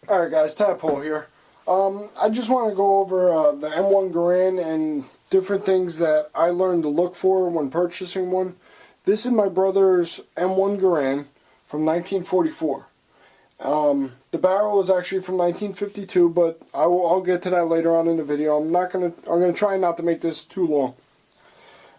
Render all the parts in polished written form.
Alright guys, Tadpole here. I just want to go over the M1 Garand and different things that I learned to look for when purchasing one. This is my brother's M1 Garand from 1944. The barrel is actually from 1952, but I'll get to that later on in the video. I'm gonna try not to make this too long.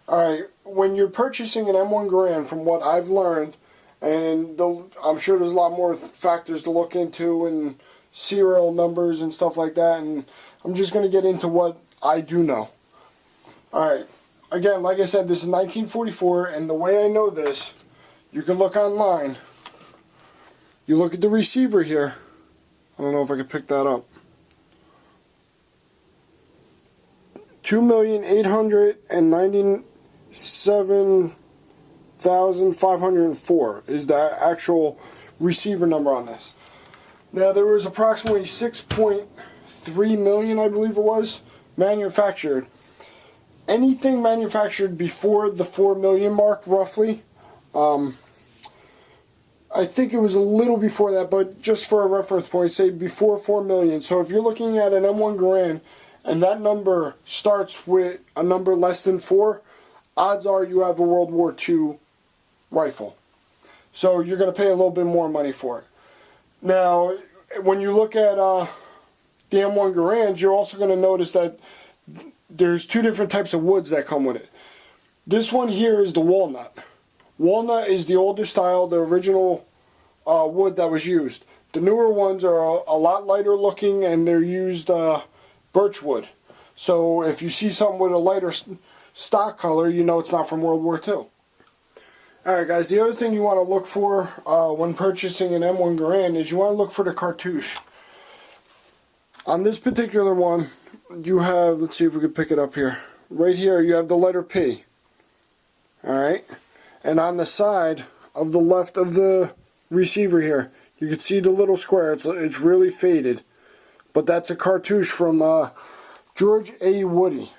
Alright, when you're purchasing an M1 Garand, from what I've learned, and I'm sure there's a lot more factors to look into and serial numbers and stuff like that, and I'm just going to get into what I do know. Alright, again, like I said, this is 1944, and the way I know this, you can look online. You look at the receiver here. I don't know if I can pick that up. 2,897,504 is the actual receiver number on this. Now, there was approximately 6.3 million, I believe it was, manufactured. Anything manufactured before the 4 million mark, roughly, I think it was a little before that, but just for a reference point, say before 4 million. So if you're looking at an M1 Garand and that number starts with a number less than 4, odds are you have a World War II rifle. So you're going to pay a little bit more money for it. Now, when you look at the M1 Garand, you're also going to notice that there's two different types of woods that come with it. This one here is the walnut. Walnut is the older style, the original wood that was used. The newer ones are a lot lighter looking, and they're used birch wood. So if you see something with a lighter stock color, you know it's not from World War II. Alright guys, the other thing you want to look for when purchasing an M1 Garand is you want to look for the cartouche. On this particular one, you have, let's see if we can pick it up here. Right here you have the letter P. Alright? And on the side of the left of the receiver here, you can see the little square. It's really faded. But that's a cartouche from George A. Woody.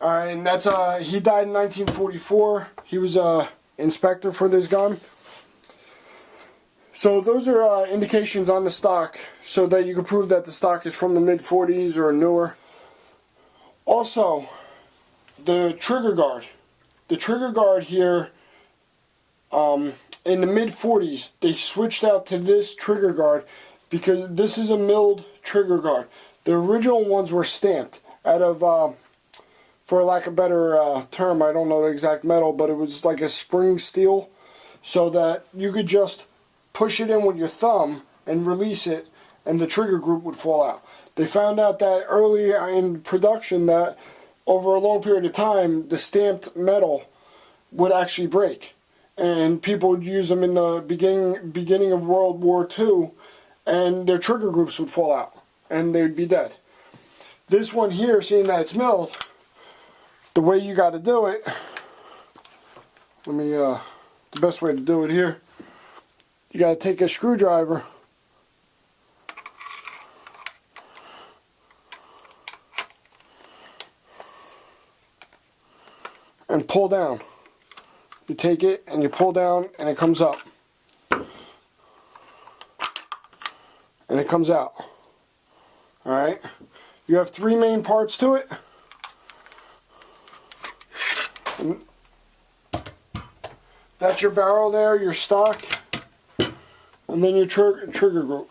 Alright, and that's he died in 1944. He was a inspector for this gun. So those are indications on the stock, so that you can prove that the stock is from the mid-40s or newer. Also, the trigger guard. The trigger guard here, in the mid-40s, they switched out to this trigger guard because this is a milled trigger guard. The original ones were stamped out of for lack of a better term, I don't know the exact metal, but it was like a spring steel, so that you could just push it in with your thumb and release it, and the trigger group would fall out. They found out that early in production that over a long period of time, the stamped metal would actually break, and people would use them in the beginning of World War II, and their trigger groups would fall out, and they'd be dead. This one here, seeing that it's milled, the way you got to do it, the best way to do it here, you got to take a screwdriver and pull down. You take it and you pull down and it comes up. And it comes out. Alright? You have 3 main parts to it. And that's your barrel there, your stock, and then your trigger group.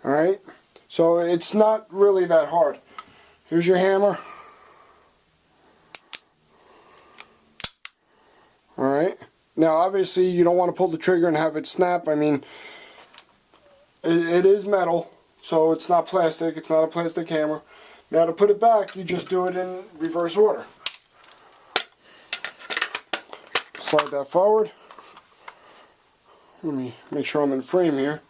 Alright? So it's not really that hard. Here's your hammer. Alright? Now obviously you don't want to pull the trigger and have it snap. I mean, it is metal, so it's not plastic. It's not a plastic hammer. Now to put it back, you just do it in reverse order. Slide that forward. Let me make sure I'm in frame here.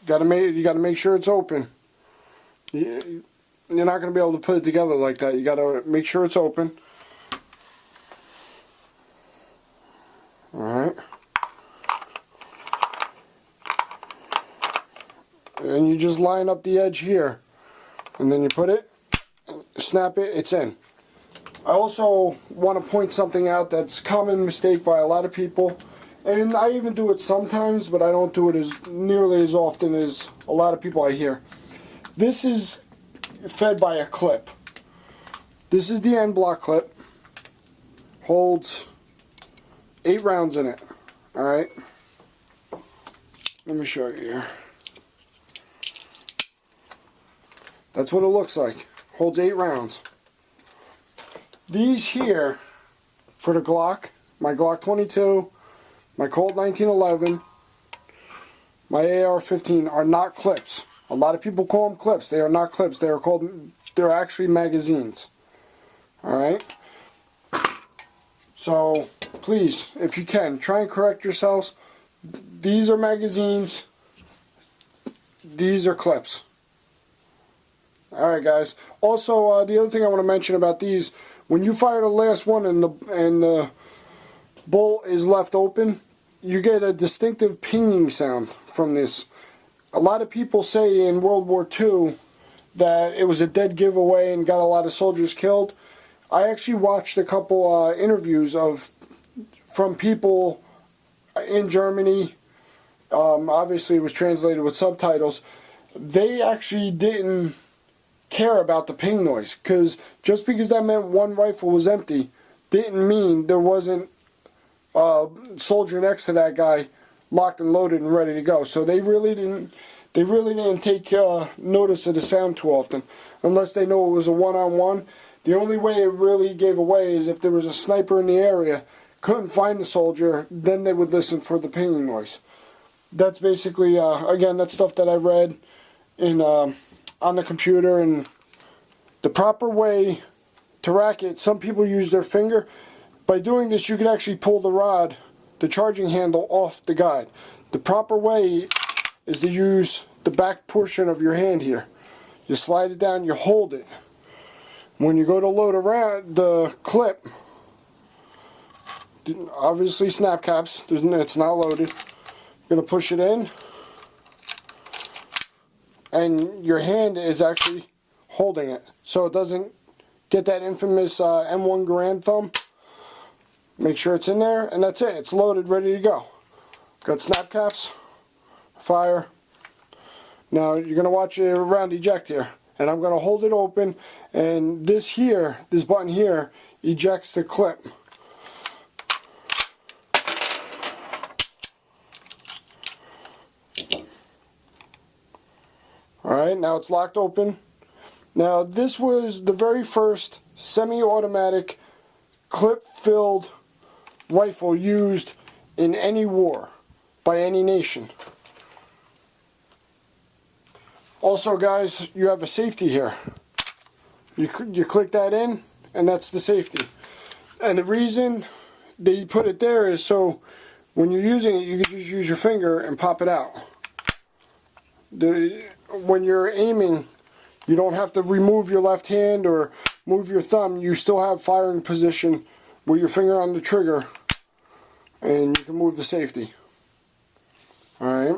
You gotta make sure it's open. You're not gonna be able to put it together like that. You gotta make sure it's open. Alright. And you just line up the edge here. And then you put it, snap it, it's in. I also want to point something out that's a common mistake by a lot of people, and I even do it sometimes, but I don't do it as nearly as often as a lot of people I hear. This is fed by a clip. This is the end block clip. Holds 8 rounds in it. Alright. Let me show you here. That's what it looks like. Holds 8 rounds. These here, for the Glock, my Glock 22, my Colt 1911, my AR-15 are not clips. A lot of people call them clips. They are not clips. They're actually magazines. Alright? So, please, if you can, try and correct yourselves. These are magazines. These are clips. Alright, guys. Also, the other thing I want to mention about these, when you fire the last one and the bolt is left open, you get a distinctive pinging sound from this. A lot of people say in World War II that it was a dead giveaway and got a lot of soldiers killed. I actually watched a couple interviews from people in Germany. Obviously it was translated with subtitles. They actually didn't care about the ping noise, because just because that meant one rifle was empty didn't mean there wasn't a soldier next to that guy locked and loaded and ready to go. So they really didn't take notice of the sound too often, unless they know it was a one-on-one. The only way it really gave away is if there was a sniper in the area, couldn't find the soldier, then they would listen for the pinging noise. That's basically, again, that's stuff that I read in on the computer. And the proper way to rack it, some people use their finger. By doing this, you can actually pull the rod, the charging handle, off the guide. The proper way is to use the back portion of your hand here. You slide it down, you hold it. When you go to load around the clip, obviously snap caps, it's not loaded. You're going to push it in, and your hand is actually holding it, so it doesn't get that infamous M1 Garand thumb. Make sure it's in there, and that's it. It's loaded, ready to go. Got snap caps, fire. Now you're going to watch a round eject here, and I'm going to hold it open, and this button here, ejects the clip. Alright, now it's locked open. Now this was the very first semi-automatic clip-filled rifle used in any war by any nation. Also, guys, you have a safety here. You click that in, and that's the safety. And the reason they put it there is so when you're using it, you can just use your finger and pop it out. When you're aiming, you don't have to remove your left hand or move your thumb. You still have firing position with your finger on the trigger, and you can move the safety. Alright,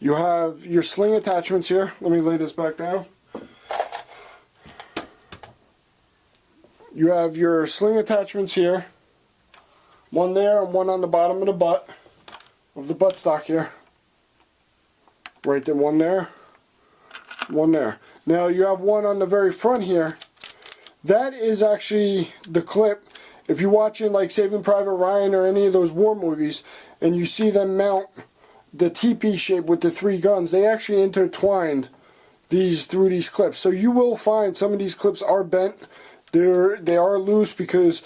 you have your sling attachments here. Let me lay this back down. You have your sling attachments here. One there and one on the bottom of the butt, of the buttstock here. Right there, one there, one there. Now you have one on the very front here. That is actually the clip. If you're watching like Saving Private Ryan or any of those war movies, and you see them mount the TP shape with the 3 guns, they actually intertwined these through these clips. So you will find some of these clips are bent. They are loose because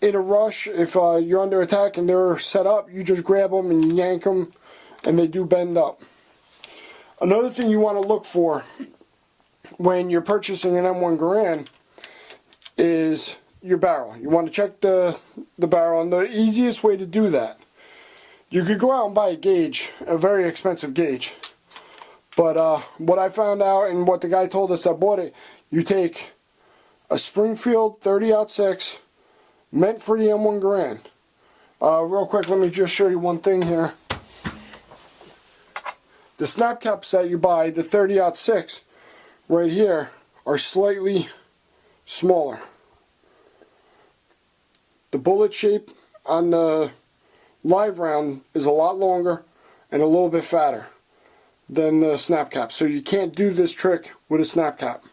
in a rush, if you're under attack and they're set up, you just grab them and yank them, and they do bend up. Another thing you want to look for when you're purchasing an M1 Garand is your barrel. You want to check the barrel, and the easiest way to do that, you could go out and buy a gauge, a very expensive gauge. But what I found out, and what the guy told us that bought it, you take a Springfield 30-06 meant for the M1 Garand. Real quick, let me just show you one thing here. The snap caps that you buy, the 30-06, right here, are slightly smaller. The bullet shape on the live round is a lot longer and a little bit fatter than the snap cap. So you can't do this trick with a snap cap.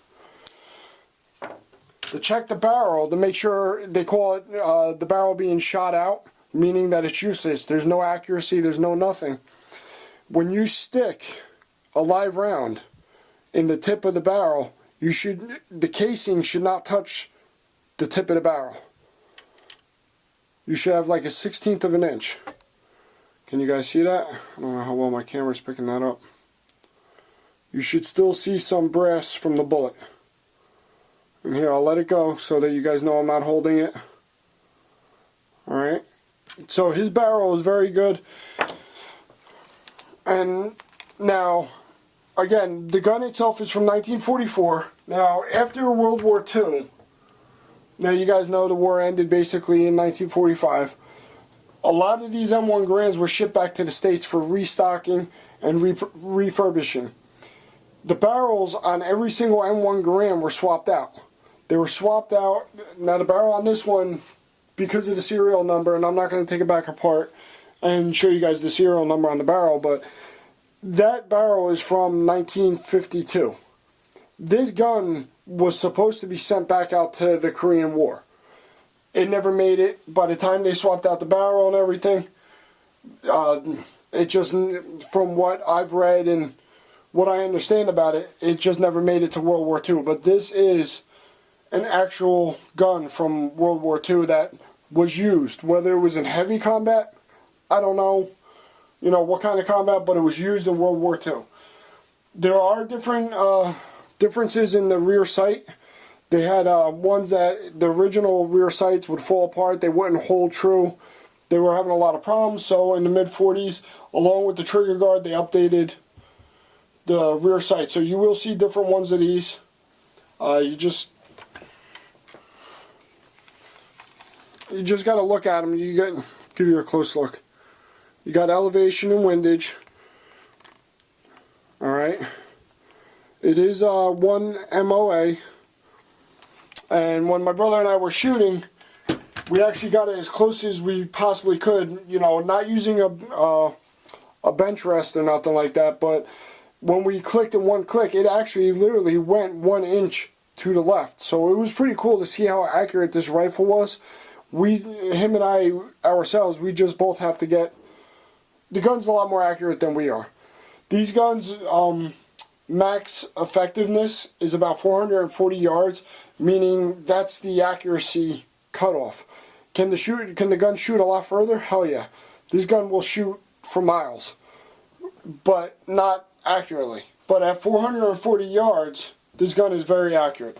To check the barrel, to make sure, they call it the barrel being shot out, meaning that it's useless. There's no accuracy, there's no nothing. When you stick a live round in the tip of the barrel, the casing should not touch the tip of the barrel. You should have like a 1/16 of an inch. Can you guys see that? I don't know how well my camera's picking that up. You should still see some brass from the bullet. And here, I'll let it go so that you guys know I'm not holding it. Alright. So his barrel is very good. And now, again, the gun itself is from 1944. Now, after World War II, now you guys know the war ended basically in 1945. A lot of these M1 Garands were shipped back to the States for restocking and refurbishing. The barrels on every single M1 Garand were swapped out. They were swapped out. Now the barrel on this one, because of the serial number, and I'm not going to take it back apart and show you guys the serial number on the barrel, but that barrel is from 1952. This gun was supposed to be sent back out to the Korean War. It never made it. By the time they swapped out the barrel and everything, it just, from what I've read and what I understand about it, it just never made it to World War II. But this is an actual gun from World War II that was used. Whether it was in heavy combat, I don't know, you know, what kind of combat, but it was used in World War II. There are different differences in the rear sight. They had ones that the original rear sights would fall apart. They wouldn't hold true. They were having a lot of problems. So in the mid-40s, along with the trigger guard, they updated the rear sight. So you will see different ones of these. You just got to look at them. Give you a close look. You got elevation and windage. Alright. It is 1 MOA. And when my brother and I were shooting, we actually got it as close as we possibly could. You know, not using a bench rest or nothing like that. But when we clicked in one click, it actually literally went 1 inch to the left. So it was pretty cool to see how accurate this rifle was. Him and I, ourselves, we just both have to get... The gun's a lot more accurate than we are. These guns, max effectiveness is about 440 yards, meaning that's the accuracy cutoff. Can the gun shoot a lot further? Hell yeah. This gun will shoot for miles, but not accurately. But at 440 yards, this gun is very accurate.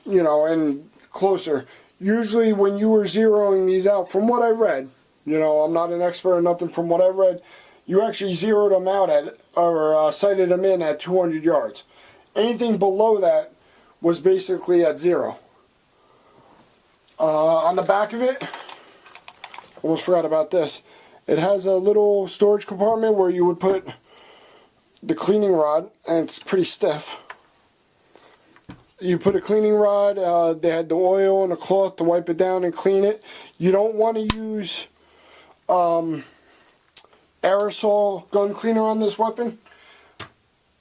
You know, and closer. Usually when you were zeroing these out, from what I read, you know, I'm not an expert or nothing, from what I read, you actually zeroed them out at, or sighted them in at 200 yards. Anything below that was basically at 0. On the back of it, almost forgot about this, it has a little storage compartment where you would put the cleaning rod, and it's pretty stiff. You put a cleaning rod, they had the oil and a cloth to wipe it down and clean it. You don't want to use aerosol gun cleaner on this weapon.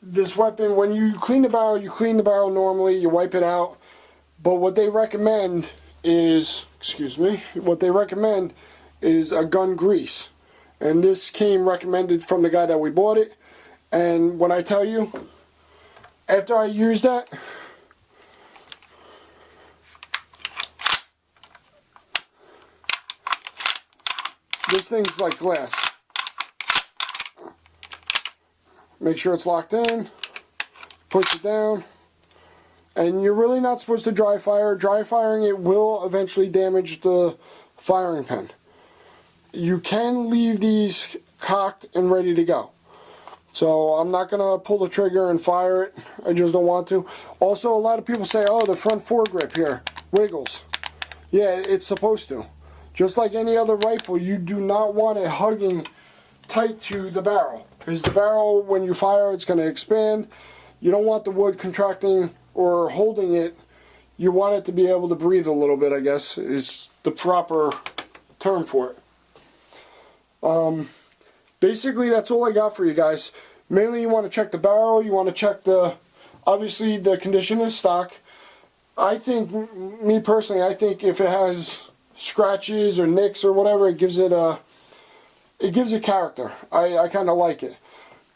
This weapon, when you clean the barrel normally, you wipe it out. But what they recommend is, a gun grease. And this came recommended from the guy that we bought it. And when I tell you, after I used that, this thing's like glass. Make sure it's locked in. Push it down. And you're really not supposed to dry fire. Dry firing it will eventually damage the firing pin. You can leave these cocked and ready to go. So I'm not going to pull the trigger and fire it. I just don't want to. Also, a lot of people say, oh, the front foregrip here wiggles. Yeah, it's supposed to. Just like any other rifle, you do not want it hugging tight to the barrel. Because the barrel, when you fire, it's going to expand. You don't want the wood contracting or holding it. You want it to be able to breathe a little bit, I guess, is the proper term for it. Basically, that's all I got for you guys. Mainly, you want to check the barrel. You want to check obviously, the condition of stock. I think, me personally, I think if it has scratches or nicks or whatever, it gives it character. I kind of like it.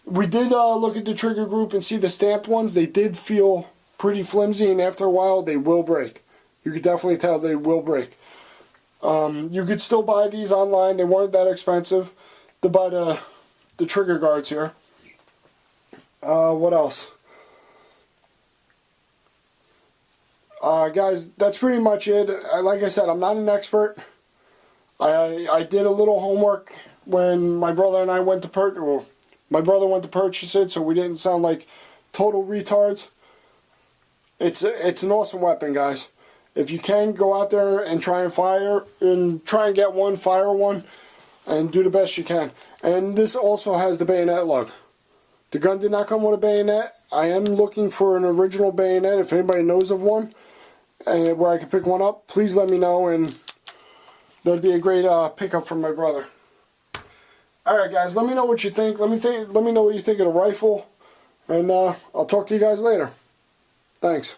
We did look at the trigger group and see the stamped ones. They did feel pretty flimsy, and after a while, they will break. You could definitely tell they will break. You could still buy these online. They weren't that expensive to buy the trigger guards here. What else? Guys, that's pretty much it. Like I said, I'm not an expert. I did a little homework when my brother and I went to purchase it, so we didn't sound like total retards. It's an awesome weapon, guys. If you can, go out there and try and get one, fire one, and do the best you can. And this also has the bayonet lug. The gun did not come with a bayonet. I am looking for an original bayonet. If anybody knows of one where I can pick one up, please let me know, and that'd be a great pickup from my brother. Alright guys, let me know what you think. Let me know what you think of the rifle, and I'll talk to you guys later. Thanks.